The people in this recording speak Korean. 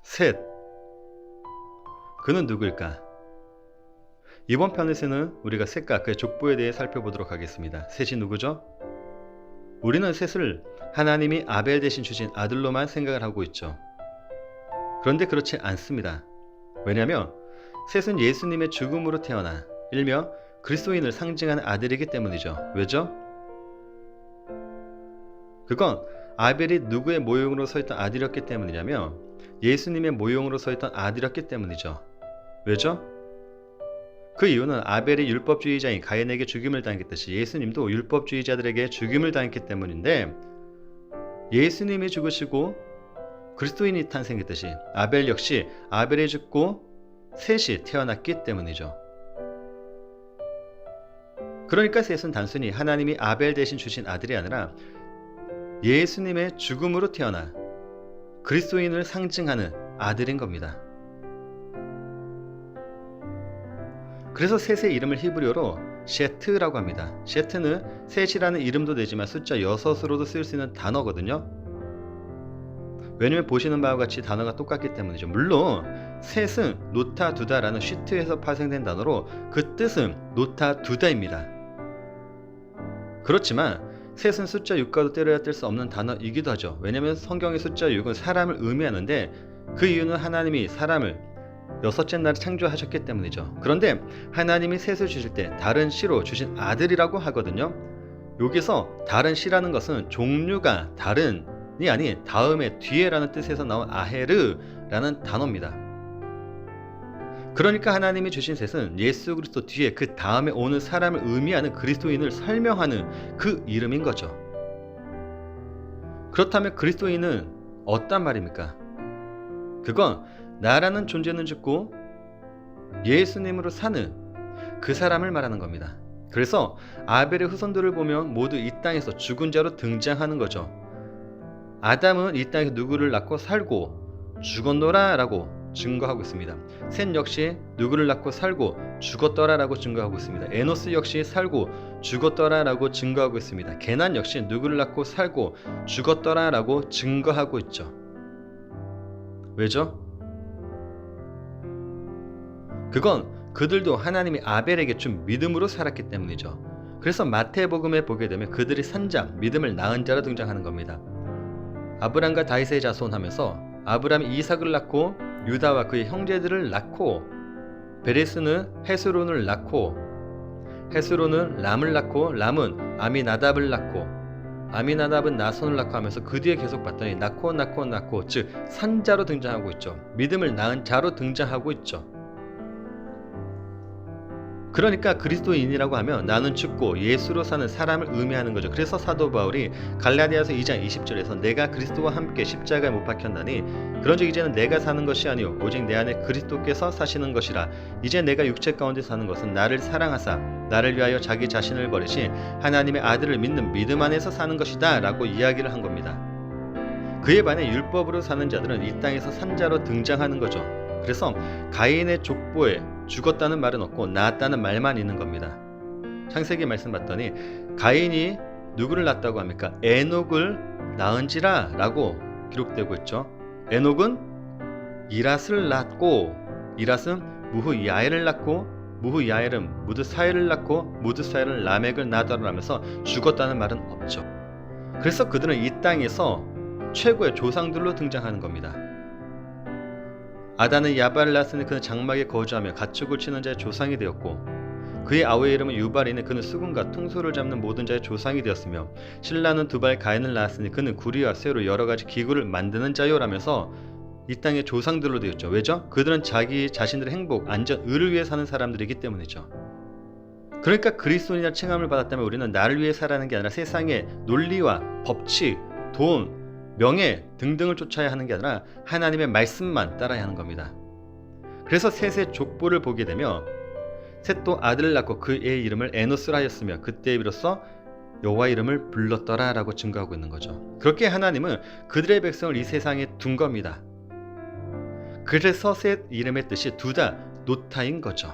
셋. 그는 누구일까? 이번 편에서는 우리가 셋과 그의 족보에 대해 살펴보도록 하겠습니다. 셋이 누구죠? 우리는 셋을 하나님이 아벨 대신 주신 아들로만 생각을 하고 있죠. 그런데 그렇지 않습니다. 왜냐하면 셋은 예수님의 죽음으로 태어나 일명 그리스도인을 상징하는 아들이기 때문이죠. 왜죠? 그건 아벨이 누구의 모형으로 서있던 아들이었기 때문이냐면 예수님의 모형으로 서있던 아들이었기 때문이죠. 왜죠? 그 이유는 아벨이 율법주의자인 가인에게 죽임을 당했듯이 예수님도 율법주의자들에게 죽임을 당했기 때문인데, 예수님이 죽으시고 그리스도인이 탄생했듯이 아벨 역시 아벨이 죽고 셋이 태어났기 때문이죠. 그러니까 셋은 단순히 하나님이 아벨 대신 주신 아들이 아니라 예수님의 죽음으로 태어나 그리스도인을 상징하는 아들인 겁니다. 그래서 셋의 이름을 히브리어로 셰트라고 합니다. 셰트는 셋이라는 이름도 되지만 숫자 6으로도 쓸 수 있는 단어거든요. 왜냐면 보시는 바와 같이 단어가 똑같기 때문이죠. 물론 셋은 노타 두다라는 쉬트에서 파생된 단어로 그 뜻은 노타 두다입니다. 그렇지만 셋은 숫자 6과도 때려야 뗄 수 없는 단어이기도 하죠. 왜냐면 성경의 숫자 6은 사람을 의미하는데 그 이유는 하나님이 사람을 여섯째 날에 창조하셨기 때문이죠. 그런데 하나님이 셋을 주실 때 다른 씨로 주신 아들이라고 하거든요. 여기서 다른 씨라는 것은 종류가 다른이 아닌 다음에 뒤에라는 뜻에서 나온 아헤르라는 단어입니다. 그러니까 하나님이 주신 셋은 예수 그리스도 뒤에 그 다음에 오는 사람을 의미하는 그리스도인을 설명하는 그 이름인 거죠. 그렇다면 그리스도인은 어떤 말입니까? 그건 나라는 존재는 죽고 예수님으로 사는 그 사람을 말하는 겁니다. 그래서 아벨의 후손들을 보면 모두 이 땅에서 죽은 자로 등장하는 거죠. 아담은 이 땅에서 누구를 낳고 살고 죽었노라 라고 증거하고 있습니다. 셋 역시 누구를 낳고 살고 죽었더라 라고 증거하고 있습니다. 에노스 역시 살고 죽었더라 라고 증거하고 있습니다. 게난 역시 누구를 낳고 살고 죽었더라 라고 증거하고 있죠. 왜죠? 그건 그들도 하나님이 아벨에게 준 믿음으로 살았기 때문이죠. 그래서 마태복음에 보게 되면 그들이 산자, 믿음을 낳은 자로 등장하는 겁니다. 아브람과 다윗의 자손 하면서 아브람이 이삭을 낳고 유다와 그의 형제들을 낳고, 베레스는 헤스론을 낳고, 헤스론은 람을 낳고, 람은 아미나답을 낳고, 아미나답은 나손을 낳고 하면서 그 뒤에 계속 봤더니 낳고 즉 산자로 등장하고 있죠. 믿음을 낳은 자로 등장하고 있죠. 그러니까 그리스도인이라고 하면 나는 죽고 예수로 사는 사람을 의미하는 거죠. 그래서 사도 바울이 갈라디아서 2장 20절에서 내가 그리스도와 함께 십자가에 못 박혔나니 그런즉 이제는 내가 사는 것이 아니요 오직 내 안에 그리스도께서 사시는 것이라. 이제 내가 육체 가운데 사는 것은 나를 사랑하사 나를 위하여 자기 자신을 버리신 하나님의 아들을 믿는 믿음 안에서 사는 것이다 라고 이야기를 한 겁니다. 그에 반해 율법으로 사는 자들은 이 땅에서 산자로 등장하는 거죠. 그래서 가인의 족보에 죽었다는 말은 없고 낳았다는 말만 있는 겁니다. 창세기 말씀 봤더니 가인이 누구를 낳았다고 합니까? 에녹을 낳은지라 라고 기록되고 있죠. 에녹은 이랏을 낳고, 이랏은 무후야엘을 낳고, 무후야엘은 무드사엘을 낳고, 무드사엘은 라멕을 낳았다고 하면서 죽었다는 말은 없죠. 그래서 그들은 이 땅에서 최고의 조상들로 등장하는 겁니다. 아단은 야발을 낳았으니 그는 장막에 거주하며 가축을 치는 자의 조상이 되었고, 그의 아우의 이름은 유발이니 그는 수금과 퉁소를 잡는 모든 자의 조상이 되었으며, 신라는 두발 가인을 낳았으니 그는 구리와 쇠로 여러가지 기구를 만드는 자요라면서 이 땅의 조상들로 되었죠. 왜죠? 그들은 자기 자신들의 행복, 안전, 의를 위해 사는 사람들이기 때문이죠. 그러니까 그리스도인이라 칭함을 받았다면 우리는 나를 위해 살아가는 게 아니라 세상의 논리와 법칙, 돈, 명예 등등을 쫓아야 하는 게 아니라 하나님의 말씀만 따라야 하는 겁니다. 그래서 셋의 족보를 보게 되면 셋도 아들을 낳고 그의 이름을 에노스라 하였으며 그때 비로소 여호와 이름을 불렀더라 라고 증거하고 있는 거죠. 그렇게 하나님은 그들의 백성을 이 세상에 둔 겁니다. 그래서 셋 이름의 뜻이 두다, 노타인 거죠.